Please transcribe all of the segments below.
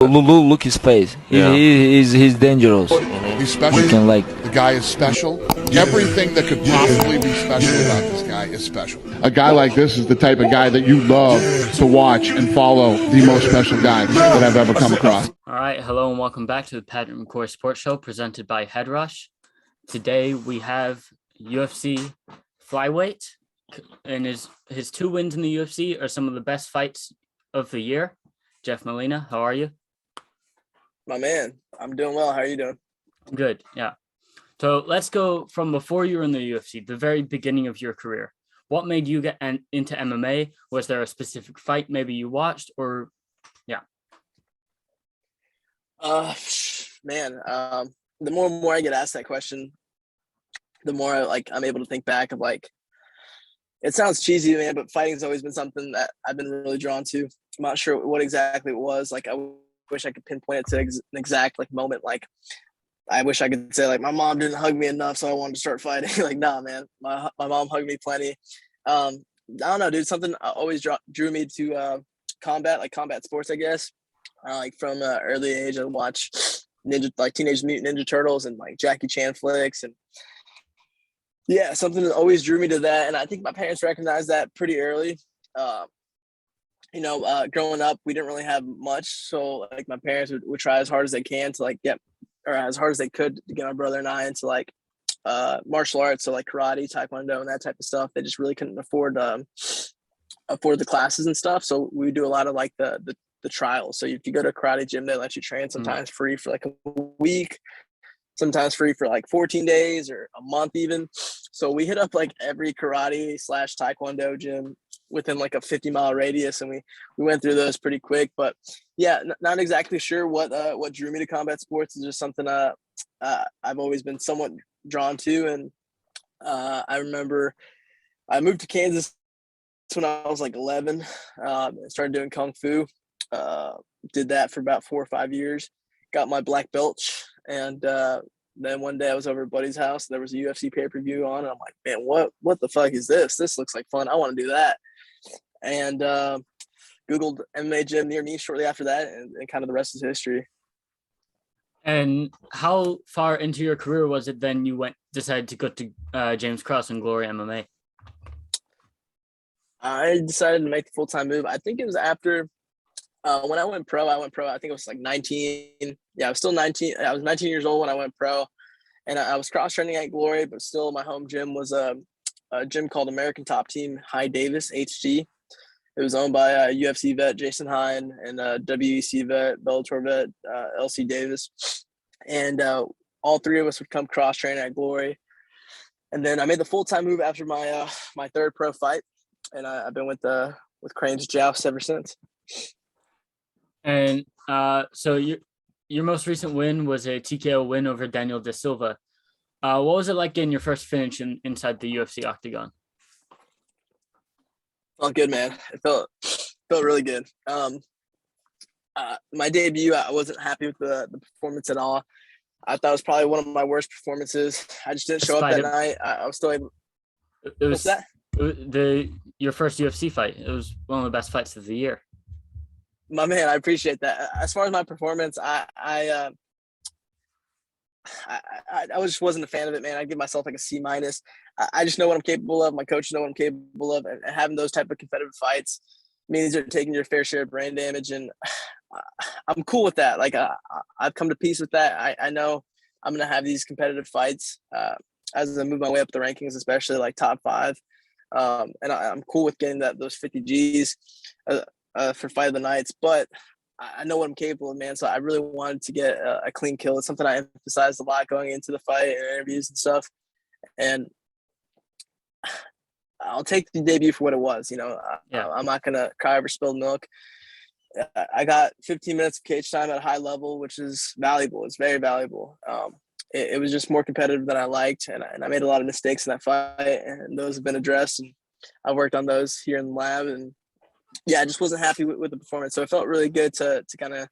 Look his face. Yeah. He's dangerous. He's special. You can like. The guy is special. Everything that could possibly be special about this guy is special. A guy like this is the type of guy that you love to watch and follow. The most special guy that I've ever come across. All right, hello and welcome back to the Patrick McCorry Sports Show presented by Headrush. Today we have UFC Flyweight, and his two wins in the UFC are some of the best fights of the year. Jeff Molina, how are you? My man, I'm doing well. How are you doing? Good, yeah. So let's go from before you were in the UFC, the very beginning of your career. What made you get into MMA? Was there a specific fight maybe you watched, or yeah? Man, the more and more I get asked that question, the more I'm able to think back of it sounds cheesy, man, but fighting's always been something that I've been really drawn to. I'm not sure what exactly it was. I wish I could pinpoint it to an exact moment. I wish I could say my mom didn't hug me enough, so I wanted to start fighting. Nah, man, my mom hugged me plenty. I don't know, dude. Something always drew me to combat sports, I guess. From an early age, I watch Teenage Mutant Ninja Turtles and Jackie Chan flicks, and yeah, something that always drew me to that. And I think my parents recognized that pretty early. Growing up, we didn't really have much, so my parents would try as hard as they can to as hard as they could to get my brother and I into martial arts, so karate, taekwondo, and that type of stuff. They just really couldn't afford the classes and stuff, so we do a lot of the trials. So if you go to a karate gym, they let you train sometimes free for a week, sometimes free for 14 days or a month even. So we hit up every karate / taekwondo gym within a 50-mile radius, and we went through those pretty quick. But yeah, not exactly sure what drew me to combat sports. Is just something I've always been somewhat drawn to. And I remember I moved to Kansas when I was 11. Started doing kung fu. Did that for about 4 or 5 years. Got my black belt, and then one day I was over at buddy's house. There was a UFC pay-per-view on, and I'm like, man, what the fuck is this? This looks like fun. I want to do that. And Googled MMA gym near me shortly after that, and kind of the rest is history. And how far into your career was it then you decided to go to James Cross and Glory MMA? I decided to make the full-time move. I think it was after when I went pro. I think it was 19. Yeah, I was still 19. I was 19 years old when I went pro, and I was cross-training at Glory, but still my home gym was a gym called American Top Team High Davis, HG. It was owned by UFC vet Jason Hine and WEC vet, Bellator vet LC Davis. And all three of us would come cross-train at Glory. And then I made the full-time move after my my third pro fight, and I've been with Crane's Joust ever since. And so your most recent win was a TKO win over Daniel Da Silva. What was it like getting your first finish inside the UFC octagon? Felt good, man. It felt really good. My debut, I wasn't happy with the performance at all. I thought it was probably one of my worst performances. I just didn't show up that night. I was still able. It was that? Your first UFC fight. It was one of the best fights of the year. My man, I appreciate that. As far as my performance, I just wasn't a fan of it, man. I'd give myself a C-. I just know what I'm capable of. My coach know what I'm capable of, and having those type of competitive fights means you're taking your fair share of brain damage, and I'm cool with that. I've come to peace with that. I know I'm gonna have these competitive fights as I move my way up the rankings, especially top 5. And I'm cool with getting those 50 Gs for fight of the nights, but I know what I'm capable of, man. So I really wanted to get a clean kill. It's something I emphasized a lot going into the fight and interviews and stuff. And I'll take the debut for what it was. I'm not going to cry over spilled milk. I got 15 minutes of cage time at a high level, which is valuable. It's very valuable. It was just more competitive than I liked. And I made a lot of mistakes in that fight, and those have been addressed. And I worked on those here in the lab, and yeah, I just wasn't happy with the performance. So it felt really good to kind of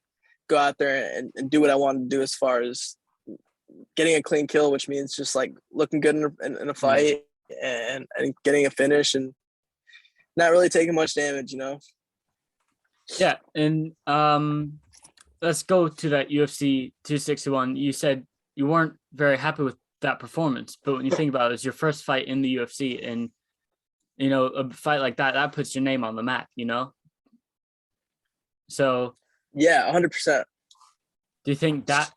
go out there and do what I wanted to do as far as getting a clean kill, which means just looking good in a fight and getting a finish and not really taking much damage, Yeah. And let's go to that UFC 261. You said you weren't very happy with that performance, but when you think about it, it's your first fight in the UFC, and a fight like that puts your name on the map. So Yeah, 100%. do you think that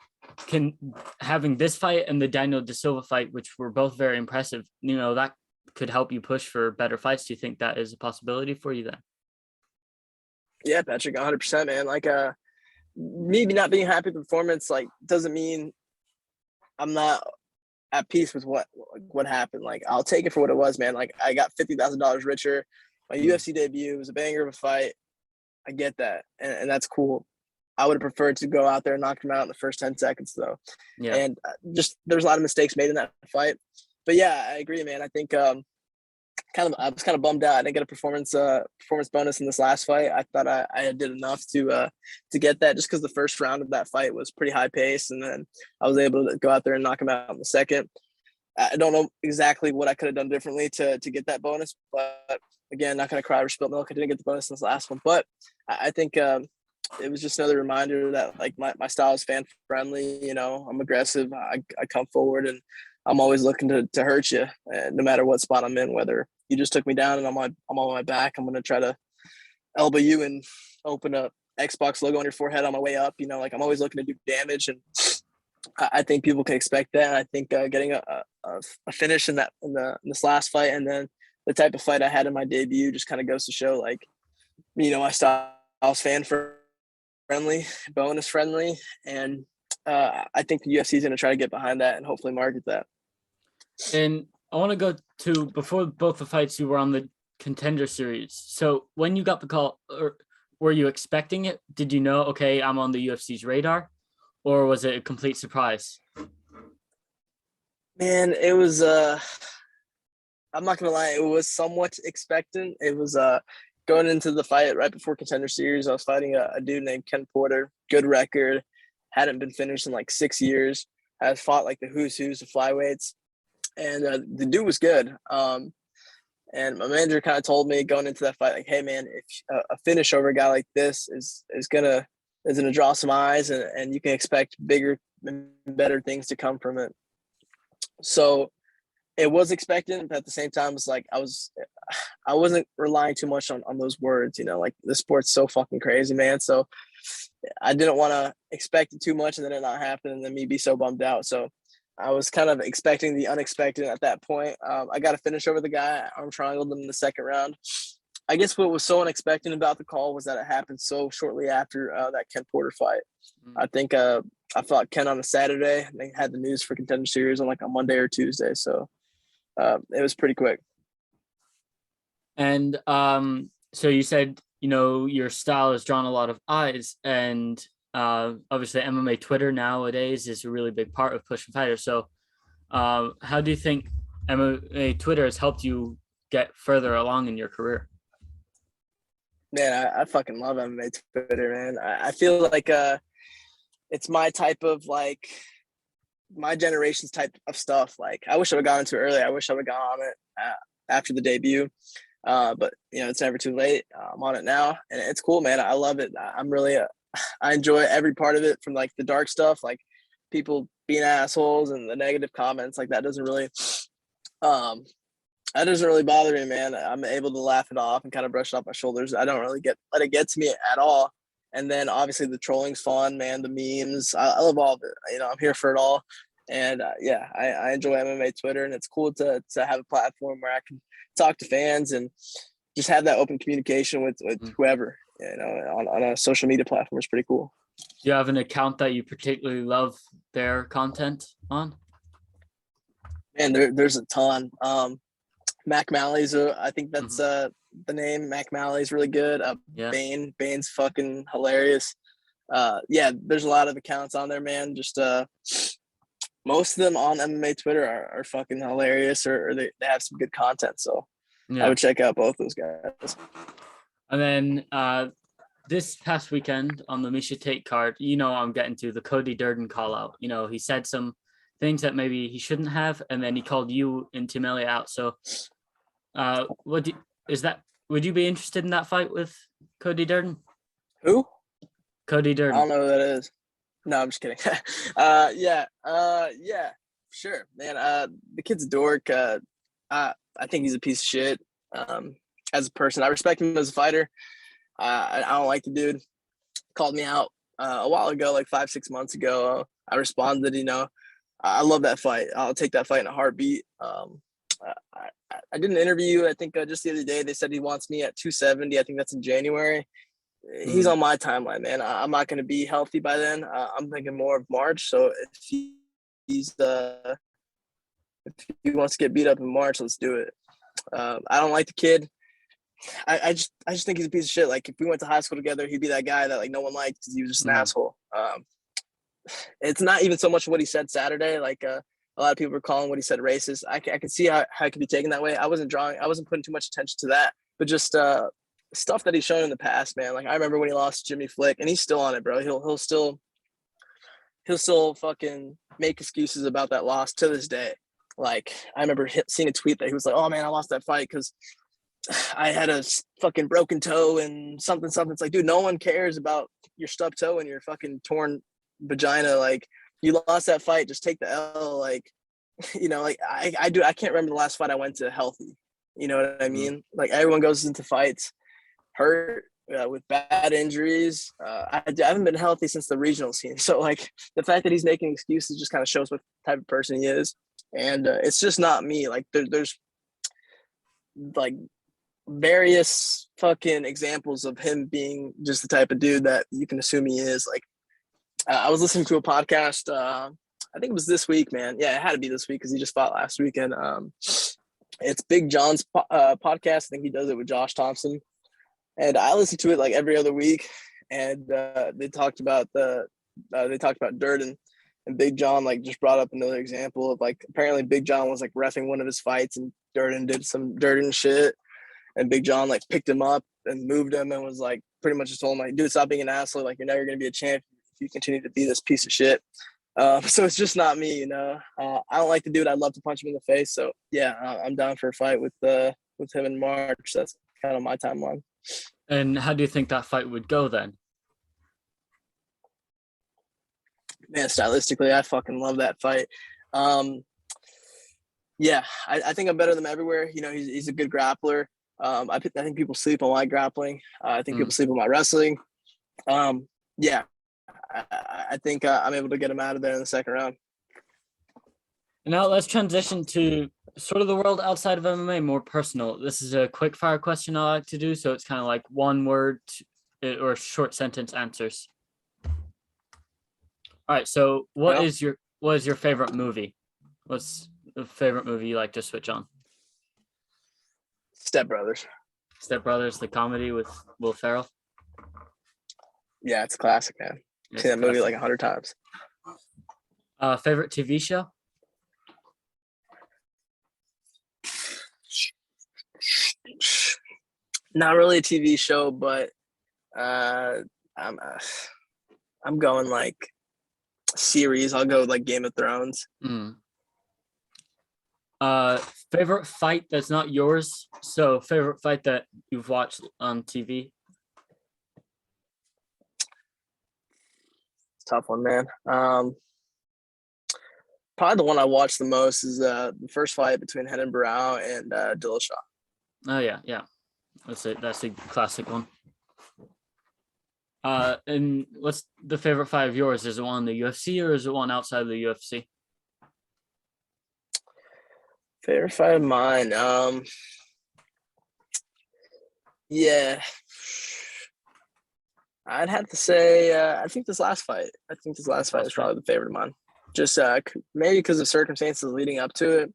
having this fight and the Daniel De Silva fight, which were both very impressive, that could help you push for better fights? Do you think that is a possibility for you then? Yeah, Patrick, 100%, man. Like, maybe not being happy with the performance, like, doesn't mean I'm not at peace with what happened. Like, I'll take it for what it was, man. Like, I got $50,000 richer. My UFC debut was a banger of a fight. I get that, and that's cool. I would have preferred to go out there and knock him out in the first 10 seconds, though. Yeah. And just there's a lot of mistakes made in that fight. But yeah, I agree, man. I think I was kind of bummed out. I didn't get a performance bonus in this last fight. I thought I did enough to get that, just because the first round of that fight was pretty high pace, and then I was able to go out there and knock him out in the second. I don't know exactly what I could have done differently to get that bonus, but again, not going to cry over spilled milk. I didn't get the bonus in this last one, but I think it was just another reminder that, like, my style is fan friendly. I'm aggressive. I come forward, and I'm always looking to hurt you, and no matter what spot I'm in, whether you just took me down and I'm on my back, I'm going to try to elbow you and open a Xbox logo on your forehead on my way up. Like, I'm always looking to do damage, and I think people can expect that. And I think getting a finish in this last fight, and then the type of fight I had in my debut, just kind of goes to show, like, my style's fan friendly, bonus friendly, and I think the UFC is going to try to get behind that and hopefully market that. And I want to go to, before both the fights, you were on the Contender Series. So when you got the call, or were you expecting it? Did you know, okay, I'm on the UFC's radar, or was it a complete surprise? Man, it was I'm not gonna lie, it was somewhat expectant. It was going into the fight right before Contender Series. I was fighting a dude named Ken Porter, good record, hadn't been finished in like 6 years, has fought like the who's of flyweights, and the dude was good. And my manager kind of told me going into that fight, like, hey man, if a finish over a guy like this is gonna draw some eyes, and you can expect bigger and better things to come from it. So it was expectant, but at the same time, it's like I wasn't relying too much on those words. Like, the sport's so fucking crazy, man. So I didn't want to expect it too much and then it not happen, and then me be so bummed out. So I was kind of expecting the unexpected at that point. I got to finish over the guy. I arm triangled him in the second round. I guess what was so unexpected about the call was that it happened so shortly after that Ken Porter fight. I think I fought Ken on a Saturday, and they had the news for Contender Series on like a Monday or Tuesday. So it was pretty quick. And so you said, your style has drawn a lot of eyes, and obviously MMA Twitter nowadays is a really big part of pushing fighters. So how do you think MMA Twitter has helped you get further along in your career? Man, I fucking love MMA Twitter, man. I feel like it's my type of, like, my generation's type of stuff. Like, I wish I would have gone into it earlier. I wish I would have gone on it after the debut. But it's never too late. I'm on it now, and it's cool, man. I love it. I'm really, I enjoy every part of it, from like the dark stuff, like people being assholes and the negative comments. Like, that doesn't really bother me, man. I'm able to laugh it off and kind of brush it off my shoulders. I don't really let it get to me at all. And then obviously the trolling's fun, man. The memes, I love all of it. I'm here for it all. And yeah, I enjoy MMA Twitter, and it's cool to have a platform where I can talk to fans and just have that open communication with whoever, on a social media platform. Is pretty cool. Do you have an account that you particularly love their content on? Man, there's a ton. Mac Malley's, I think that's the name. Mac Malley's really good. Yeah. Bane's fucking hilarious. Yeah, there's a lot of accounts on there, man. Just most of them on MMA Twitter are fucking hilarious, or they have some good content. So yeah. I would check out both those guys. And then this past weekend on the Misha Tate card, I'm getting to the Cody Durden call out. He said some things that maybe he shouldn't have, and then he called you and Tim Elliott out. So would you be interested in that fight with Cody Durden? Who? Cody I Durden. don't know who that is. No, I'm just kidding. Yeah, sure, man. The kid's a dork. I think he's a piece of shit. As a person, I respect him as a fighter. I don't like the dude. Called me out a while ago, like 5-6 months ago. I responded, I love that fight. I'll take that fight in a heartbeat. I did an interview, I think just the other day. They said he wants me at 270. I think that's in January. He's on my timeline, man. I'm not going to be healthy by then. I'm thinking more of March. So if he wants to get beat up in March, let's do it. I don't like the kid. I just think he's a piece of shit. Like, if we went to high school together, he'd be that guy that like no one liked because he was just an asshole. It's not even so much what he said Saturday. Like a lot of people were calling what he said racist. I can see how it could be taken that way. I wasn't putting too much attention to that, but just stuff that he's shown in the past, man. Like, I remember when he lost Jimmy Flick, and he's still on it, bro. He'll still fucking make excuses about that loss to this day. Like, I remember seeing a tweet that he was like, "Oh man, I lost that fight because I had a fucking broken toe and something." It's like, dude, no one cares about your stubbed toe and your fucking torn vagina. Like, you lost that fight, just take the L. Like, like I can't remember the last fight I went to healthy. You know what I mean? Like, everyone goes into fights hurt with bad injuries. I haven't been healthy since the regional scene. So, like, the fact that he's making excuses just kind of shows what type of person he is. And it's just not me. Like, there's like various fucking examples of him being just the type of dude that you can assume he is. Like, I was listening to a podcast. I think it was this week, man. Yeah, it had to be this week because he just fought last weekend. It's Big John's podcast. I think he does it with Josh Thompson. And I listen to it like every other week. And they talked about Durden. And Big John like just brought up another example of, like, apparently Big John was like reffing one of his fights and Durden did some Durden shit. And Big John like picked him up and moved him and was like pretty much just told him, like, dude, stop being an asshole. Like, you're never going to be a champion if you continue to be this piece of shit. So it's just not me, I don't like the dude. I'd love to punch him in the face. So yeah, I'm down for a fight with him in March. That's kind of my timeline. And how do you think that fight would go then? Man, stylistically, I fucking love that fight. Yeah, I think I'm better than him everywhere. He's a good grappler. I think people sleep on my grappling. I think people sleep on my wrestling. Yeah, I think I'm able to get him out of there in the second round. Now let's transition to sort of the world outside of MMA, more personal. This is a quick fire question I like to do, so it's kind of like one word or short sentence answers. All right. So what is your favorite movie? What's the favorite movie you like to switch on? Step Brothers. Step Brothers, the comedy with Will Ferrell. Yeah, it's a classic, man. I've seen that movie like 100 times. Favorite TV show? Not really a TV show, but I'm going like series. I'll go like Game of Thrones. Favorite fight that's not yours. So favorite fight that you've watched on TV. It's a tough one, man. Probably the one I watched the most is the first fight between Henan Barrow and Dillashaw. Oh yeah. That's a classic one. And what's the favorite fight of yours? Is it one in the UFC or is it one outside of the UFC? Favorite fight of mine. Yeah. I'd have to say, I think this last fight is probably the favorite of mine. Just maybe because of circumstances leading up to it,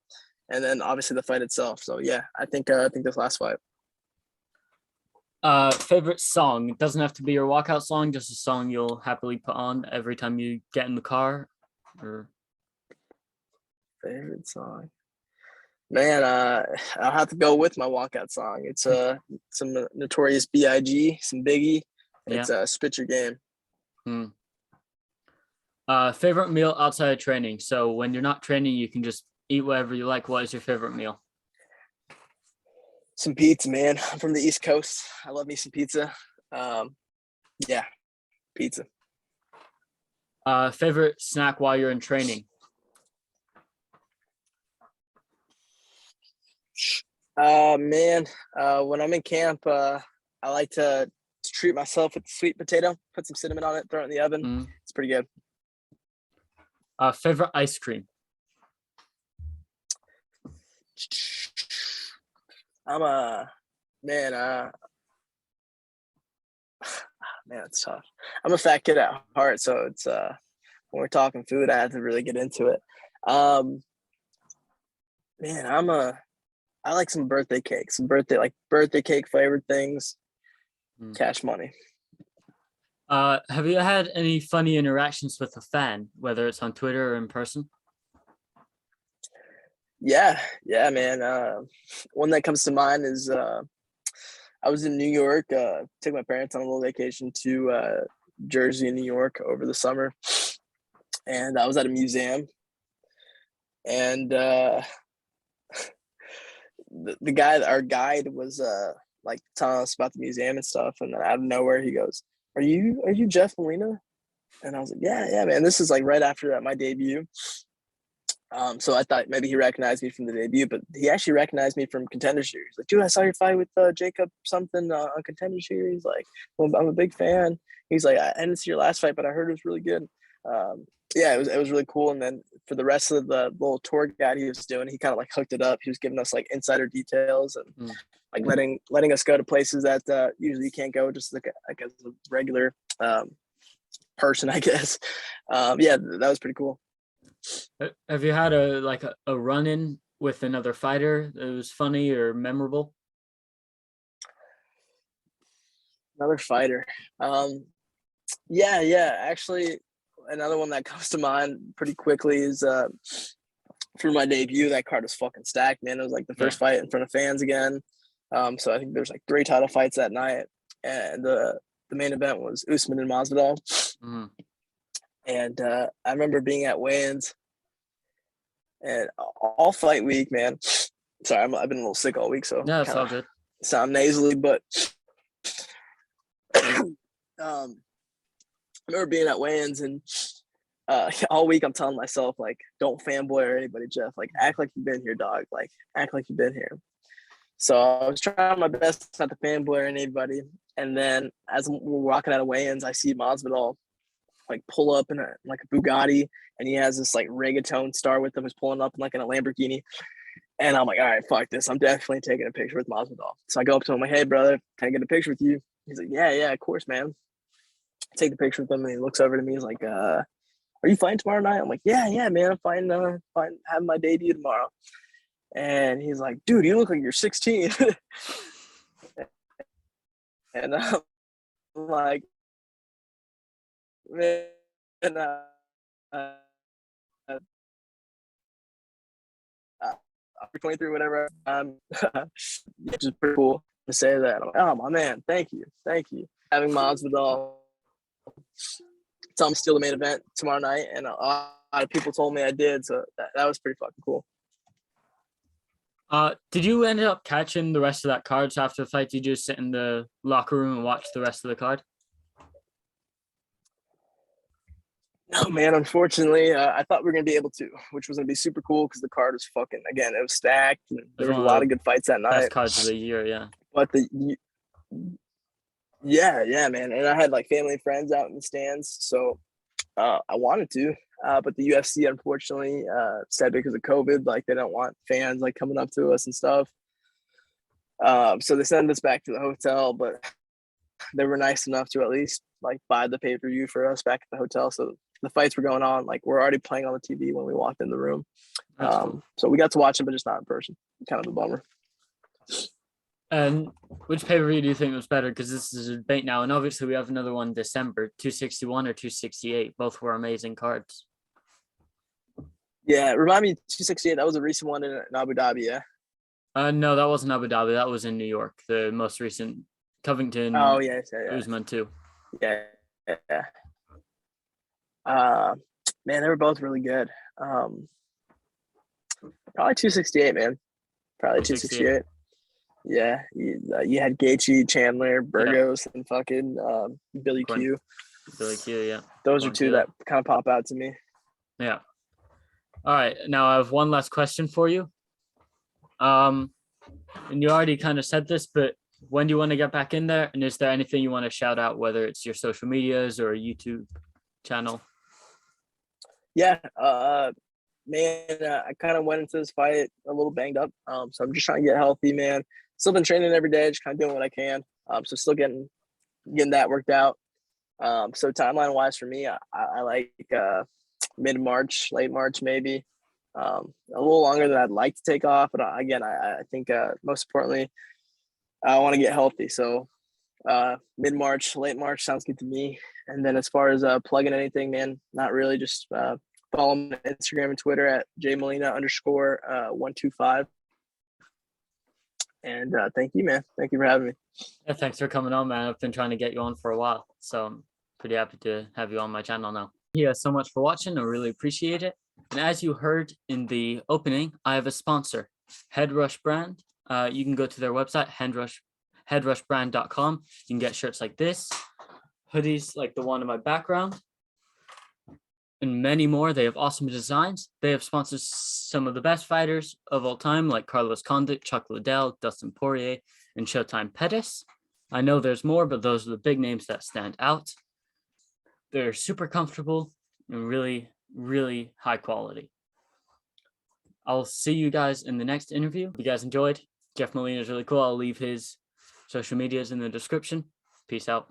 and then obviously the fight itself. So yeah, I think this last fight. Favorite song? It doesn't have to be your walkout song, just a song you'll happily put on every time you get in the car. Or favorite song, man. I'll have to go with my walkout song. It's some Notorious B.I.G., some Biggie. It's Spit Your Game. Favorite meal outside of training. So when you're not training, you can just eat whatever you like. What is your favorite meal? Some pizza, man. I'm from the East Coast. I love me some pizza. Yeah, Pizza. Favorite snack while you're in training? Man, when I'm in camp, I like to treat myself with sweet potato, put some cinnamon on it, throw it in the oven. It's pretty good. Favorite ice cream? I'm a man. Man, it's tough. I'm a fat kid at heart, so it's when we're talking food, I have to really get into it. Man, I like some birthday cake, birthday cake flavored things. Cash money. Have you had any funny interactions with a fan, whether it's on Twitter or in person? Yeah, man. One that comes to mind is I was in New York, took my parents on a little vacation to Jersey and New York over the summer. And I was at a museum. And the guy, our guide, was like telling us about the museum and stuff. And then out of nowhere, he goes, Are you Jeff Molina? And I was like, yeah, man. This is like right after my debut. So I thought maybe he recognized me from the debut, but he actually recognized me from Contender Series. Like, dude, I saw your fight with Jacob something on Contender Series. Like, well, I'm a big fan. He's like, I didn't see your last fight, but I heard it was really good. Yeah, it was really cool. And then for the rest of the little tour guide he was doing, he kind of like hooked it up. He was giving us like insider details and like letting us go to places that usually you can't go, just like as a regular person, I guess. Yeah, that was pretty cool. Have you had a run-in with another fighter that was funny or memorable? Another fighter. Yeah. Actually, another one that comes to mind pretty quickly is for my debut. That card was fucking stacked, man. It was like the first fight in front of fans again. So I think there's like 3 title fights that night, and the main event was Usman and Masvidal. And I remember being at weigh-ins, and all fight week, man. Sorry, I've been a little sick all week, so no, it's all good. Sound nasally, but I remember being at weigh-ins, and all week I'm telling myself, like, don't fanboy or anybody, Jeff. Like, act like you've been here, dog. Like, act like you've been here. So I was trying my best not to fanboy or anybody. And then as we're walking out of weigh-ins, I see Masvidal like pull up in a Bugatti, and he has this like reggaeton star with him who's pulling up in like in a Lamborghini. And I'm like, all right, fuck this. I'm definitely taking a picture with Masvidal. So I go up to him like, hey brother, can I get a picture with you? He's like, yeah, of course, man. I take the picture with him, and he looks over to me. He's like, are you fighting tomorrow night? I'm like, yeah, man, I'm fighting, having my debut tomorrow. And he's like, dude, you look like you're 16. And I'm like, man, I'm 23, whatever. It's just pretty cool to say that. I'm like, oh my man, thank you. Having Masvidal, tell him still the main event tomorrow night, and a lot of people told me I did, so that was pretty fucking cool. Did you end up catching the rest of that card? So after the fight, did you just sit in the locker room and watch the rest of the card? No, man, unfortunately, I thought we were going to be able to, which was going to be super cool because the card was fucking, again, it was stacked. And there was a lot of good fights that night. Best cards of the year, yeah. But yeah, man. And I had like family and friends out in the stands. So I wanted to, but the UFC, unfortunately, said because of COVID, like they don't want fans like coming up to us and stuff. So they sent us back to the hotel, but they were nice enough to at least like buy the pay-per-view for us back at the hotel. So the fights were going on, like we're already playing on the TV when we walked in the room. Cool. So we got to watch them, but just not in person. Kind of a bummer. And which pay-per-view do you think was better? Because this is a debate now, and obviously we have another one in December, 261 or 268. Both were amazing cards. Yeah, remind me, 268. That was a recent one in Abu Dhabi, yeah. No, that wasn't Abu Dhabi. That was in New York. The most recent Covington. Oh yeah. Usman too. Yeah. Man, they were both really good. Probably 268, man. Probably 268. Yeah, you had Gaethje, Chandler, Burgos, and fucking Billy Q. Billy Q, yeah. Those are One, two two. that kind of pop out to me. Yeah. All right. Now I have one last question for you. And you already kind of said this, but when do you want to get back in there? And is there anything you want to shout out, whether it's your social medias or a YouTube channel? Yeah, man, I kind of went into this fight a little banged up. So I'm just trying to get healthy, man. Still been training every day, just kind of doing what I can. So still getting that worked out. So timeline wise for me, I like mid-March, late March maybe. A little longer than I'd like to take off, but again, I think most importantly, I want to get healthy. So mid-March, late March sounds good to me. And then as far as plugging anything, man, not really. Just follow me on Instagram and Twitter at jmolina_125. And thank you, man. Thank you for having me. Yeah, thanks for coming on, man. I've been trying to get you on for a while, so I'm pretty happy to have you on my channel now. Thank you so much for watching. I really appreciate it. And as you heard in the opening, I have a sponsor, Headrush Brand. You can go to their website, headrushbrand.com. You can get shirts like this, hoodies like the one in my background, and many more. They have awesome designs. They have sponsored some of the best fighters of all time, like Carlos Condit, Chuck Liddell, Dustin Poirier, and Showtime Pettis. I know there's more, but those are the big names that stand out. They're super comfortable and really, really high quality. I'll see you guys in the next interview. If you guys enjoyed, Jeff Molina is really cool. I'll leave his social medias in the description. Peace out.